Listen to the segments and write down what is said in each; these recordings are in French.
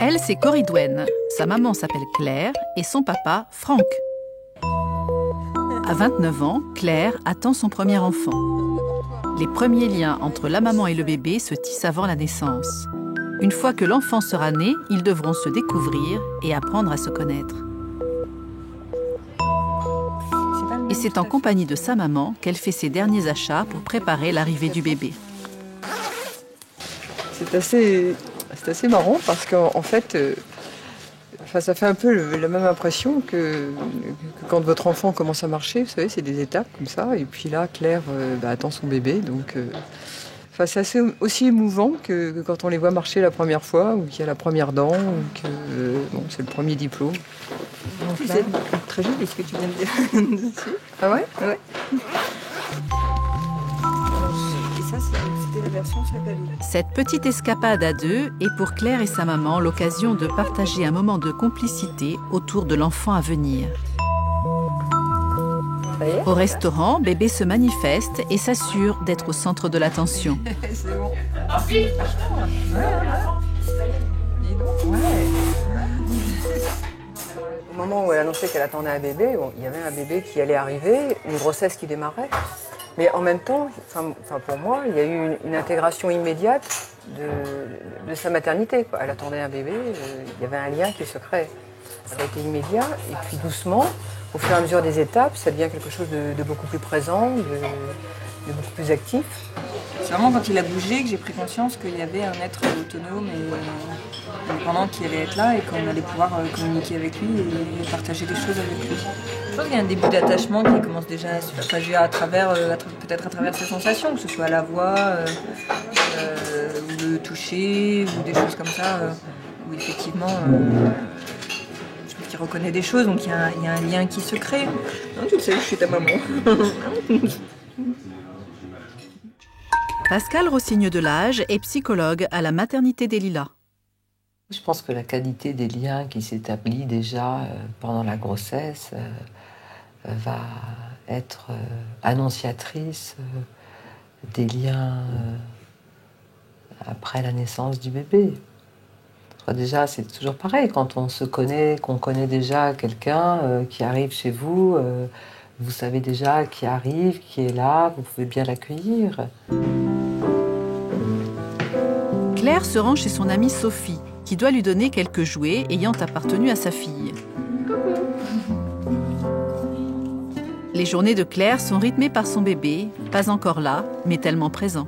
Elle, c'est Coridwen. Sa maman s'appelle Claire et son papa, Franck. À 29 ans, Claire attend son premier enfant. Les premiers liens entre la maman et le bébé se tissent avant la naissance. Une fois que l'enfant sera né, ils devront se découvrir et apprendre à se connaître. Et c'est en compagnie de sa maman qu'elle fait ses derniers achats pour préparer l'arrivée du bébé. C'est assez marrant parce qu'en fait, ça fait un peu la même impression que quand votre enfant commence à marcher. Vous savez, c'est des étapes comme ça. Et puis là, Claire attend son bébé. Donc, c'est aussi émouvant que quand on les voit marcher la première fois, ou qu'il y a la première dent, ou que c'est le premier diplôme. Donc, là, c'est très joli ce que tu viens de dire. Ah ouais? Ouais. Et ça, c'était la version Chapelle. Cette petite escapade à deux est pour Claire et sa maman l'occasion de partager un moment de complicité autour de l'enfant à venir. Au restaurant, bébé se manifeste et s'assure d'être au centre de l'attention. C'est bon. Au moment où elle annonçait qu'elle attendait un bébé, il y avait un bébé qui allait arriver, une grossesse qui démarrait. Mais en même temps, pour moi, il y a eu une intégration immédiate de sa maternité, quoi. Elle attendait un bébé, il y avait un lien qui se crée. Ça a été immédiat, et puis doucement, au fur et à mesure des étapes, ça devient quelque chose de beaucoup plus présent, de beaucoup plus actif. C'est vraiment quand il a bougé que j'ai pris conscience qu'il y avait un être autonome et indépendant qui allait être là et qu'on allait pouvoir communiquer avec lui et partager des choses avec lui. Je pense qu'il y a un début d'attachement qui commence déjà à se partager peut-être à travers ses sensations, que ce soit la voix, ou le toucher, ou des choses comme ça, où effectivement je reconnais des choses, donc il y a un lien qui se crée. Non, tu le sais, je suis ta maman. Pascal Rossigneux-Delage est psychologue à la maternité des Lilas. Je pense que la qualité des liens qui s'établit déjà pendant la grossesse va être annonciatrice des liens après la naissance du bébé. Déjà, c'est toujours pareil, quand on se connaît, qu'on connaît déjà quelqu'un qui arrive chez vous, vous savez déjà qui arrive, qui est là, vous pouvez bien l'accueillir. Claire se rend chez son amie Sophie, qui doit lui donner quelques jouets ayant appartenu à sa fille. Les journées de Claire sont rythmées par son bébé, pas encore là, mais tellement présent.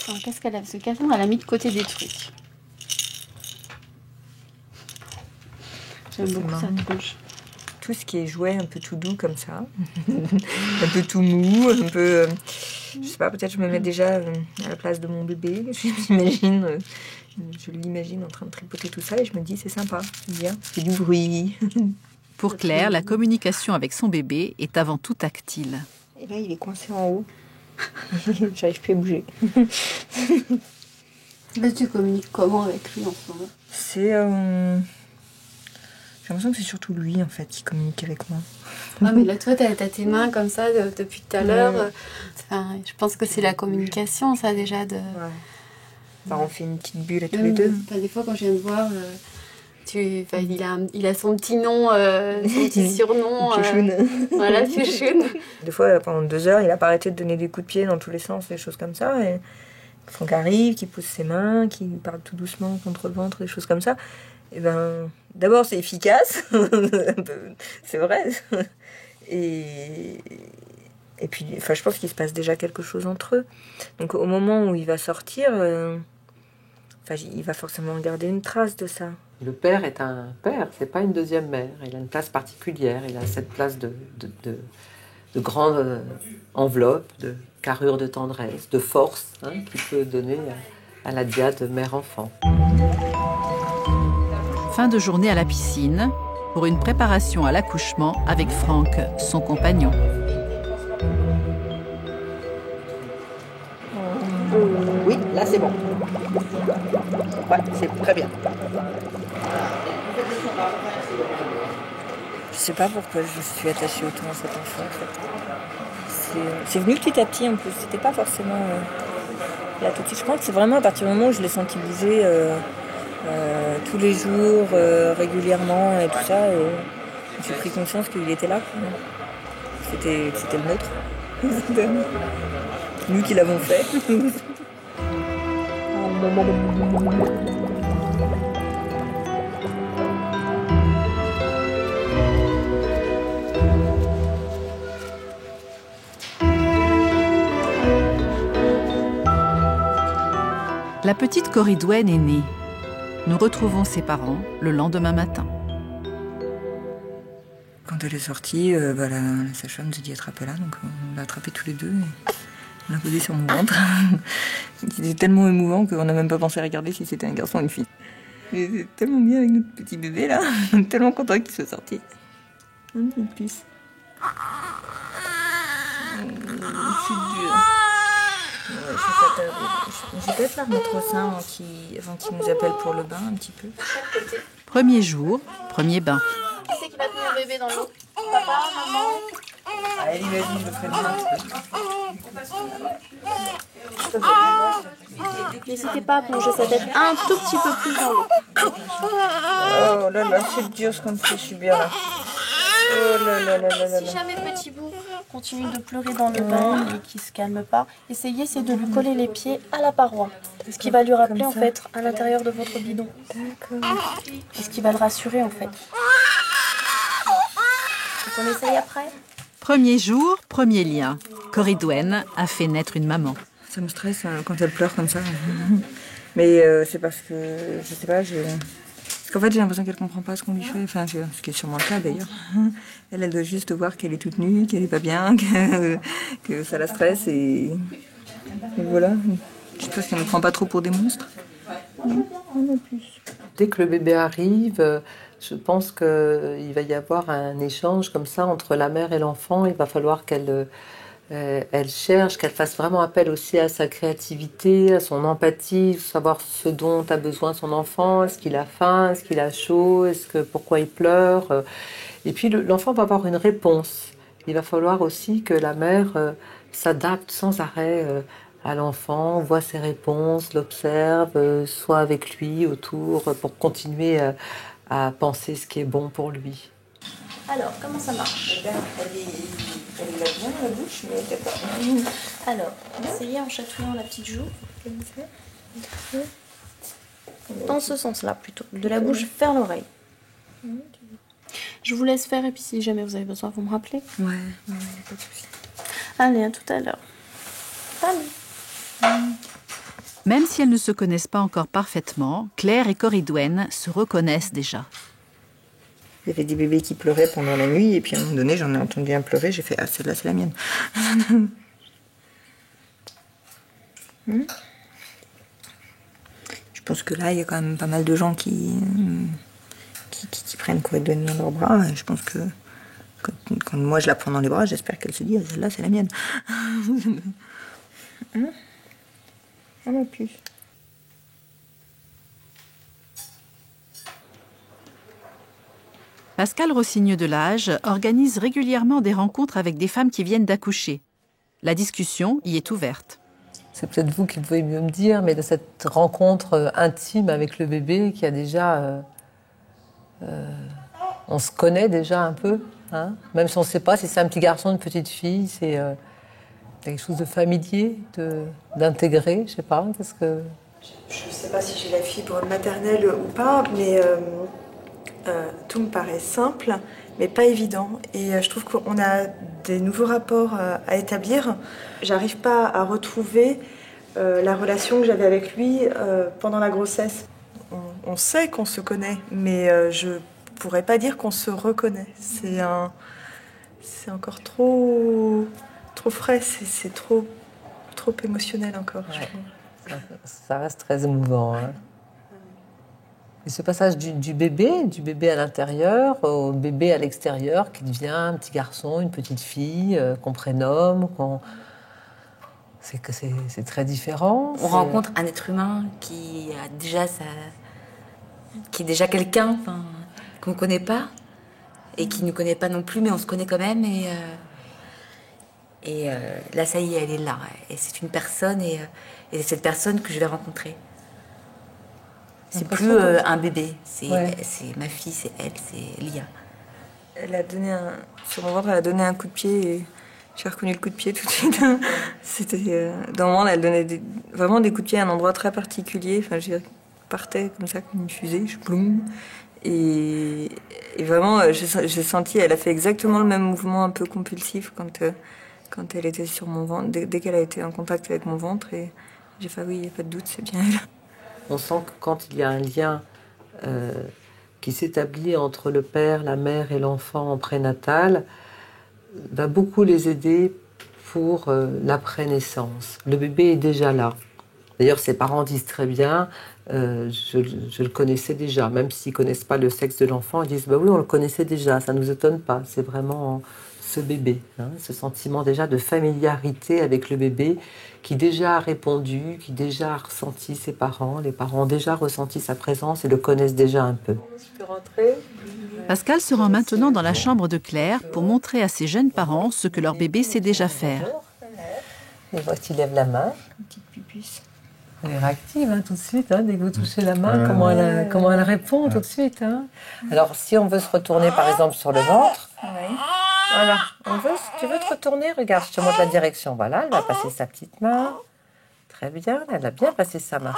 Alors, qu'est-ce qu'elle a? Parce que Catherine, elle a mis de côté des trucs. J'aime beaucoup sa tronche. Tout ce qui est jouet un peu tout doux comme ça, un peu tout mou, un peu... je sais pas, peut-être je me mets déjà à la place de mon bébé. Je l'imagine en train de tripoter tout ça et je me dis c'est sympa, c'est bien, c'est du bruit. Pour Claire, la communication avec son bébé est avant tout tactile. Et là, il est coincé en haut. J'arrive plus à bouger. Là, tu communiques comment avec lui en ce moment? C'est... J'ai l'impression que c'est surtout lui, en fait, qui communique avec moi. Ah, mais là, toi, t'as tes mains comme ça depuis tout à l'heure. Enfin, je pense que c'est la communication, ça, déjà. Ouais. Enfin, on fait une petite bulle à tous les deux. Enfin, des fois, quand je viens de voir... il a son petit nom, son petit surnom. Piochoun. Voilà, Piochoun. Des fois, pendant 2 heures, il n'a pas arrêté de donner des coups de pied dans tous les sens, des choses comme ça. Et Franck arrive, qui pousse ses mains, qui parle tout doucement contre le ventre, des choses comme ça. Et ben, d'abord, c'est efficace. C'est vrai. Et puis, je pense qu'il se passe déjà quelque chose entre eux. Donc, au moment où il va sortir, il va forcément garder une trace de ça. Le père est un père, c'est pas une deuxième mère. Il a une place particulière, il a cette place de grande enveloppe, de carrure de tendresse, de force, qu'il peut donner à la diade mère-enfant. Fin de journée à la piscine pour une préparation à l'accouchement avec Franck, son compagnon. Oui. Là, c'est bon. Ouais, c'est très bien. Je sais pas pourquoi je suis attachée autant à cet enfant en fait. C'est venu petit à petit en plus, c'était pas forcément là tout de suite. Je pense que c'est vraiment à partir du moment où je l'ai senti bouger tous les jours, régulièrement et tout ça, et j'ai pris conscience qu'il était là. C'était le nôtre. C'était nous qui l'avons fait. La petite Coridwen est née. Nous retrouvons ses parents le lendemain matin. Quand elle est sortie, la sage-femme nous a dit attrapez-la, donc on l'a attrapée tous les deux et on l'a posée sur mon ventre. C'était tellement émouvant qu'on n'a même pas pensé à regarder si c'était un garçon ou une fille. Et c'est tellement bien avec notre petit bébé là, on est tellement content qu'il soit sorti. Une petite puce. C'est dur. Je vais peut-être la remettre au sein avant qu'il nous appelle pour le bain un petit peu. Premier jour, premier bain. Qui c'est qui va tenir le bébé dans l'eau? Papa, maman? Allez, vas-y, je le ferai demain. N'hésitez pas à plonger sa tête un tout petit peu plus dans l'eau. Oh là là, c'est dur ce qu'on me fait subir là. Oh là là là là là. Si jamais petit bout continue de pleurer dans le bain et qu'il ne se calme pas, essayez c'est de lui coller les pieds à la paroi. Ce qui va lui rappeler en fait à l'intérieur de votre bidon. D'accord. Et ce qui va le rassurer en fait. Donc on essaye après. Premier jour, premier lien. Coridwen a fait naître une maman. Ça me stresse quand elle pleure comme ça. Mais c'est parce que, je sais pas, parce qu'en fait j'ai l'impression qu'elle comprend pas ce qu'on lui fait, enfin ce qui est sûrement le cas d'ailleurs. Elle doit juste voir qu'elle est toute nue, qu'elle est pas bien, que ça la stresse et voilà. J'espère qu'elle ne prend pas trop pour des monstres. Dès que le bébé arrive, je pense qu'il va y avoir un échange comme ça entre la mère et l'enfant. Il va falloir qu'elle cherche, qu'elle fasse vraiment appel aussi à sa créativité, à son empathie, savoir ce dont a besoin son enfant. Est-ce qu'il a faim? Est-ce qu'il a chaud? Pourquoi il pleure? Et puis l'enfant va avoir une réponse. Il va falloir aussi que la mère s'adapte sans arrêt à l'enfant, voit ses réponses, l'observe, soit avec lui autour pour continuer à penser ce qui est bon pour lui. Alors, comment ça marche? Elle est là bien la bouche, mais elle pas. Alors, essayez en chatouillant la petite joue. Dans ce sens-là plutôt, de la bouche vers l'oreille. Je vous laisse faire et puis si jamais vous avez besoin, vous me rappelez. Ouais, pas de souci. Allez, à tout à l'heure. Allez. Même si elles ne se connaissent pas encore parfaitement, Claire et Coridwen se reconnaissent déjà. Il y avait des bébés qui pleuraient pendant la nuit et puis à un moment donné j'en ai entendu un pleurer, j'ai fait ah celle-là c'est la mienne. Je pense que là il y a quand même pas mal de gens qui prennent Coridwen dans leurs bras. Et je pense que quand moi je la prends dans les bras, j'espère qu'elle se dit ah, celle-là c'est la mienne. Ah non plus. Pascal Rossigneux de l'Age organise régulièrement des rencontres avec des femmes qui viennent d'accoucher. La discussion y est ouverte. C'est peut-être vous qui pouvez mieux me dire, mais de cette rencontre intime avec le bébé qui a déjà... on se connaît déjà un peu, hein, même si on ne sait pas si c'est un petit garçon, une petite fille, c'est quelque chose de familier, d'intégré, je ne sais pas, qu'est-ce que... Je ne sais pas si j'ai la fibre maternelle ou pas, mais tout me paraît simple, mais pas évident. Et je trouve qu'on a des nouveaux rapports à établir. J'arrive pas à retrouver la relation que j'avais avec lui pendant la grossesse. On sait qu'on se connaît, mais je pourrais pas dire qu'on se reconnaît. C'est encore trop frais, c'est trop émotionnel encore, je trouve. Ça reste très émouvant. Hein. Et ce passage du bébé à l'intérieur au bébé à l'extérieur, qui devient un petit garçon, une petite fille, qu'on prénomme, C'est que c'est très différent. On rencontre un être humain qui a déjà qui est déjà quelqu'un qu'on ne connaît pas et qui ne nous connaît pas non plus, mais on se connaît quand même. Et là, ça y est, elle est là. Et c'est une personne et c'est cette personne que je vais rencontrer. C'est plus un bébé, c'est ma fille, c'est elle, c'est Lia. Elle a donné sur mon ventre, elle a donné un coup de pied et j'ai reconnu le coup de pied tout de suite. C'était dans le moment, elle donnait vraiment des coups de pied à un endroit très particulier. Enfin, je partais comme ça, comme une fusée, je ploum. Et vraiment, j'ai senti, elle a fait exactement le même mouvement un peu compulsif quand elle était sur mon ventre, dès qu'elle a été en contact avec mon ventre. Et j'ai fait, oui, il n'y a pas de doute, c'est bien elle. On sent que quand il y a un lien qui s'établit entre le père, la mère et l'enfant en prénatal, va beaucoup les aider pour l'après-naissance. Le bébé est déjà là. D'ailleurs, ses parents disent très bien, je le connaissais déjà, même s'ils ne connaissent pas le sexe de l'enfant, ils disent, bah oui, on le connaissait déjà, ça ne nous étonne pas, c'est vraiment ce bébé, ce sentiment déjà de familiarité avec le bébé qui déjà a répondu, qui déjà a ressenti ses parents, les parents ont déjà ressenti sa présence et le connaissent déjà un peu. Je peux rentrer ? Pascal se rend maintenant dans la chambre de Claire pour montrer à ses jeunes parents ce que leur bébé sait déjà faire. Et voit qu'il lève la main. Une petite pupusse. Elle est réactive tout de suite, dès que vous touchez la main, comment elle répond tout de suite. Alors, si on veut se retourner par exemple sur le ventre, voilà, tu veux te retourner, regarde, je te montre la direction. Voilà, elle va passer sa petite main. Très bien, elle a bien passé sa main.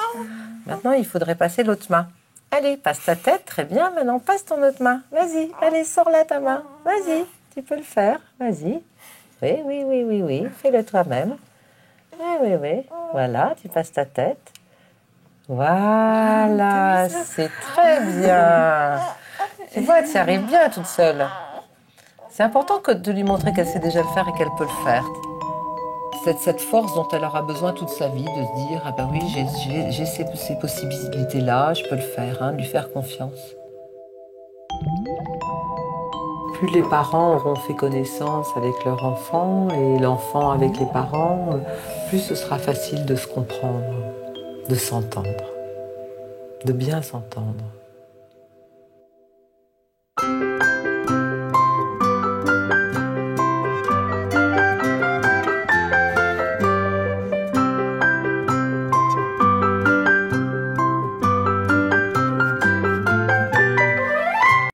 Maintenant, il faudrait passer l'autre main. Allez, passe ta tête, très bien, maintenant passe ton autre main. Vas-y, allez, sors là ta main. Vas-y, tu peux le faire, vas-y. Oui, fais-le toi-même. Oui, voilà, tu passes ta tête. Voilà, c'est très bien. Tu vois, elle s'y arrive bien toute seule. C'est important de lui montrer qu'elle sait déjà le faire et qu'elle peut le faire. C'est cette force dont elle aura besoin toute sa vie, de se dire, ah ben oui, j'ai ces possibilités-là, je peux le faire, lui faire confiance. Plus les parents auront fait connaissance avec leur enfant et l'enfant avec les parents, plus ce sera facile de se comprendre, de s'entendre, de bien s'entendre.